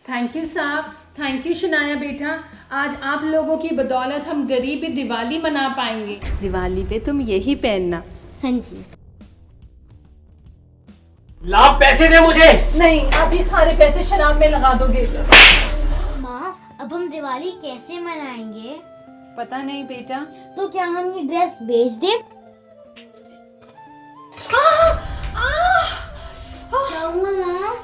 Thank you साहब, thank you Shanaya बेटा। आज आप लोगों की बदौलत हम गरीबी दिवाली मना पाएंगे। दिवाली पे तुम यही पहनना। हाँ जी। ला पैसे दे मुझे। नहीं, आप ये सारे पैसे शराब में लगा दोगे। माँ, अब हम दिवाली कैसे मनाएंगे? पता नहीं बेटा। तो क्या हम ये ड्रेस बेच दें? क्या हुआ माँ?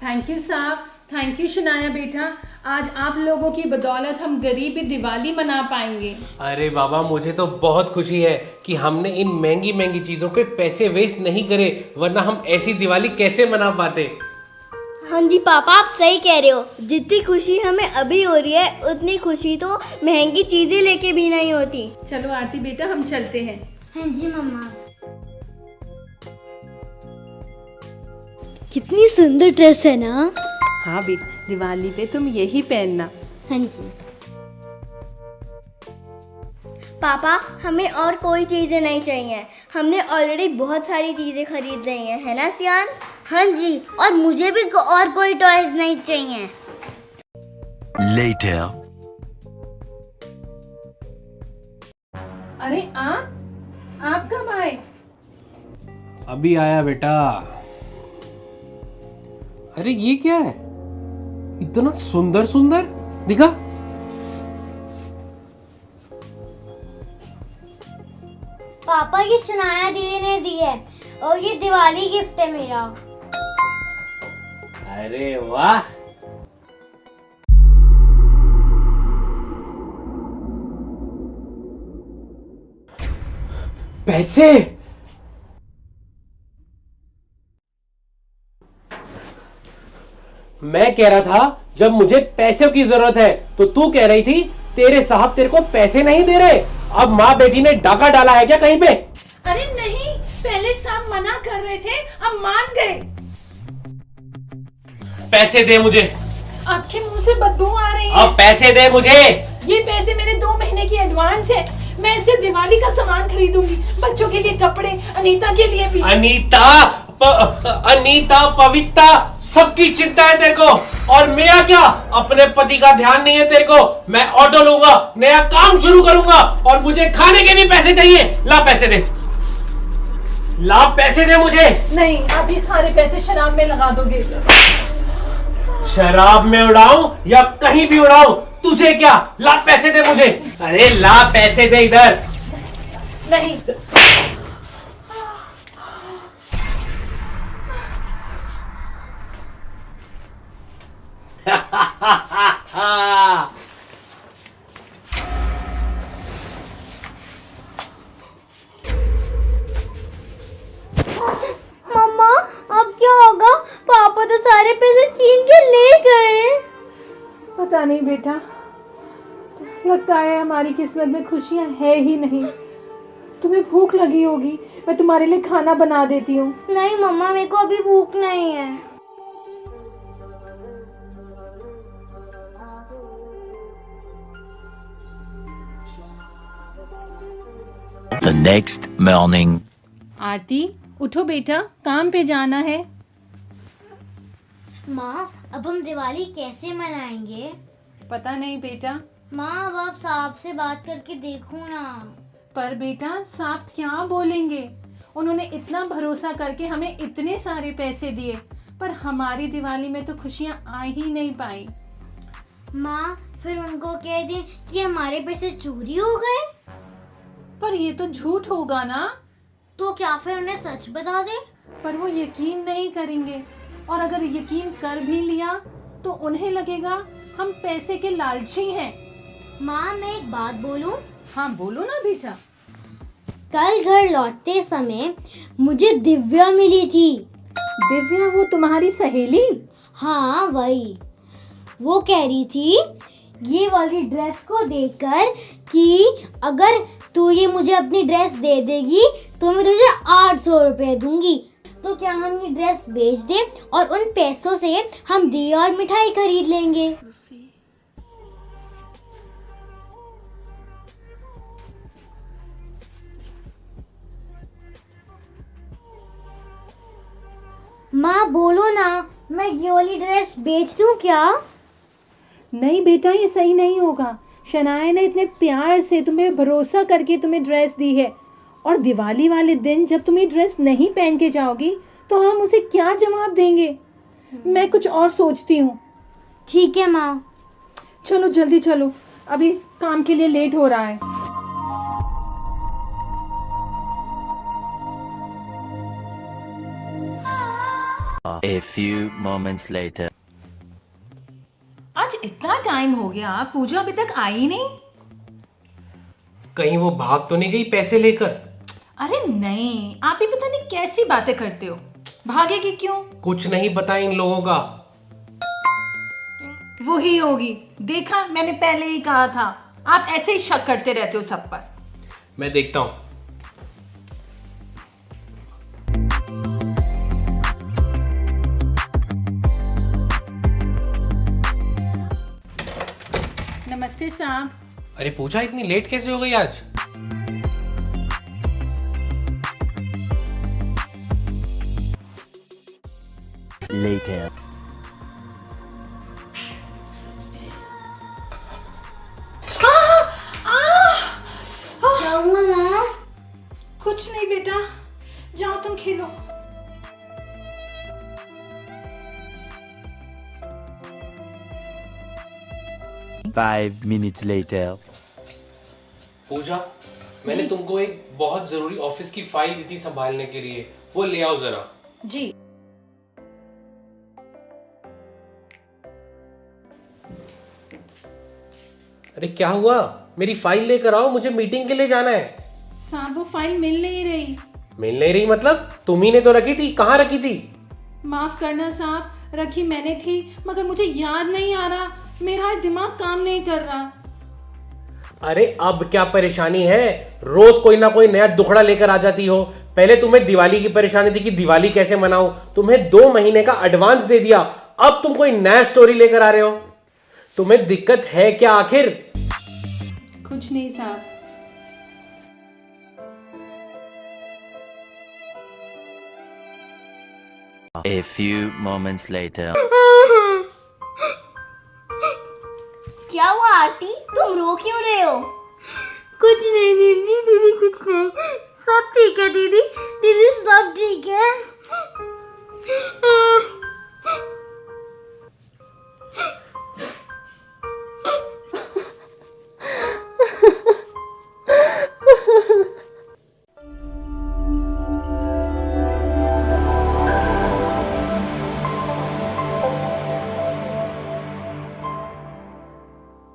थैंक यू साहब, थैंक यू शनाया बेटा। आज आप लोगों की बदौलत हम गरीबी दिवाली मना पाएंगे। अरे बाबा, मुझे तो बहुत खुशी है कि हमने इन महंगी महंगी चीजों पे पैसे वेस्ट नहीं करे, वरना हम ऐसी दिवाली कैसे मना पाते। हाँ जी पापा, आप सही कह रहे हो। जितनी खुशी हमें अभी हो रही है उतनी खुशी तो महंगी चीजें लेके भी नहीं होती। चलो आरती बेटा, हम चलते हैं। हाँ जी मम्मा। कितनी सुंदर ड्रेस है ना। हाँ बेटा, दिवाली पे तुम यही पहनना। हाँ जी पापा, हमें और कोई चीजें नहीं चाहिए। हमने ऑलरेडी बहुत सारी चीजें खरीद ली हैं, है ना सियान? हाँ जी, और मुझे भी और कोई टॉयज नहीं चाहिए। Later. अरे आप कब आए? अभी आया बेटा। अरे ये क्या है, इतना सुंदर सुंदर दिखा। पापा की शनाया दीदी ने दी है और ये दिवाली गिफ्ट है मेरा। अरे वाह। पैसे। मैं कह रहा था जब मुझे पैसों की जरूरत है तो तू कह रही थी तेरे साहब तेरे को पैसे नहीं दे रहे। अब माँ बेटी ने डाका डाला है क्या कहीं पे? अरे नहीं, पहले साहब मना कर रहे थे, अब मान गए। पैसे दे मुझे। आपके मुंह से बदबू आ रही है। अब पैसे दे मुझे। ये पैसे मेरे 2 महीने की एडवांस है। मैं इससे दिवाली का सामान खरीदूंगी, बच्चों के लिए कपड़े, अनीता के लिए भी। अनीता पवित्रा सबकी चिंता है तेरे को, और मेरा क्या? अपने पति का ध्यान नहीं है तेरे को। मैं ऑटो लूंगा, नया काम शुरू करूंगा, और मुझे खाने के भी पैसे चाहिए। ला पैसे दे, ला पैसे दे मुझे। नहीं, आप ये सारे पैसे शराब में लगा दोगे। शराब में उड़ाऊं या कहीं भी उड़ाऊं, तुझे क्या? ला पैसे दे मुझे। अरे ला पैसे दे इधर। नहीं। मम्मा, अब क्या होगा? पापा तो सारे पैसे छीन के ले गए। पता नहीं बेटा, लगता है हमारी किस्मत में खुशियां है ही नहीं। तुम्हें भूख लगी होगी, मैं तुम्हारे लिए खाना बना देती हूँ। नहीं मम्मा, मेरे को अभी भूख नहीं है। The next morning. आरती, उठो बेटा, काम पे जाना है। माँ, अब हम दिवाली कैसे मनाएंगे? पता नहीं बेटा। माँ, अब आप साहब से बात करके देखो ना। पर बेटा, साहब क्या बोलेंगे? उन्होंने इतना भरोसा करके हमें इतने सारे पैसे दिए, पर हमारी दिवाली में तो खुशियां आ ही नहीं पाई। माँ, फिर उनको कह दें कि हमारे पैसे चोरी हो गए। पर ये तो झूठ होगा ना। तो क्या फिर उन्हें सच बता दे? पर वो यकीन नहीं करेंगे, और अगर यकीन कर भी लिया तो उन्हें लगेगा हम पैसे के लालची हैं। माँ, मैं एक बात बोलूं? हाँ बोलो ना बेटा। कल घर लौटते समय मुझे दिव्या मिली थी। दिव्या, वो तुम्हारी सहेली? हाँ वही। वो कह रही थी ये वाली ड्रेस को देखकर कि अगर तू ये मुझे अपनी ड्रेस दे देगी तो मैं तुझे 800 रुपये दूंगी। तो क्या हम ये ड्रेस बेच दें और उन पैसों से हम दिया और मिठाई खरीद लेंगे। माँ बोलो ना, मैं ये वाली ड्रेस बेच दूँ क्या? नहीं बेटा, ये सही नहीं होगा। शनाया ने इतने प्यार से तुम्हें भरोसा करके तुम्हें ड्रेस दी है, और दिवाली वाले दिन जब तुम ये ड्रेस नहीं पहन के जाओगी तो हम उसे क्या जवाब देंगे। मैं कुछ और सोचती हूँ। ठीक है माँ। चलो जल्दी चलो, अभी काम के लिए लेट हो रहा है। A few moments later. आज इतना टाइम हो गया, पूजा अभी तक आई नहीं। कहीं वो भाग तो नहीं गई पैसे लेकर? अरे नहीं, आप ही पता नहीं कैसी बातें करते हो। भागेगी क्यों? कुछ नहीं पता इन लोगों का। वो ही होगी, देखा मैंने पहले ही कहा था। आप ऐसे ही शक करते रहते हो सब पर। मैं देखता हूँ। नमस्ते साहब। अरे पूजा, इतनी लेट कैसे हो गई आज? Later. क्या हुआ माँ? कुछ नहीं बेटा, जाओ तुम खेलो। Five minutes later. पूजा, मैंने तुमको एक बहुत जरूरी ऑफिस की फाइल दी थी संभालने के लिए, वो ले आओ जरा। जी। अरे क्या हुआ? मेरी फाइल लेकर आओ, मुझे मीटिंग के लिए जाना है। साहब वो फाइल मिल नहीं रही। मिल नहीं रही मतलब? तुम्ही ने तो रखी थी, कहाँ रखी थी? माफ करना साहब, रखी मैंने थी मगर मुझे याद नहीं आ रहा। मेरा दिमाग काम नहीं कर रहा। अरे अब क्या परेशानी है? रोज कोई ना कोई नया दुखड़ा लेकर आ जाती हो। पहले तुम्हें दिवाली की परेशानी थी कि दिवाली कैसे मनाऊं, तुम्हें 2 महीने का एडवांस दे दिया, अब तुम कोई नया स्टोरी लेकर आ रहे हो। तुम्हें दिक्कत है क्या आखिर? कुछ नहीं साहब। A few moments later. क्या हुआ आरती, तुम रो क्यों रहे हो? कुछ नहीं दीदी, दीदी कुछ नहीं, सब ठीक है दीदी। दीदी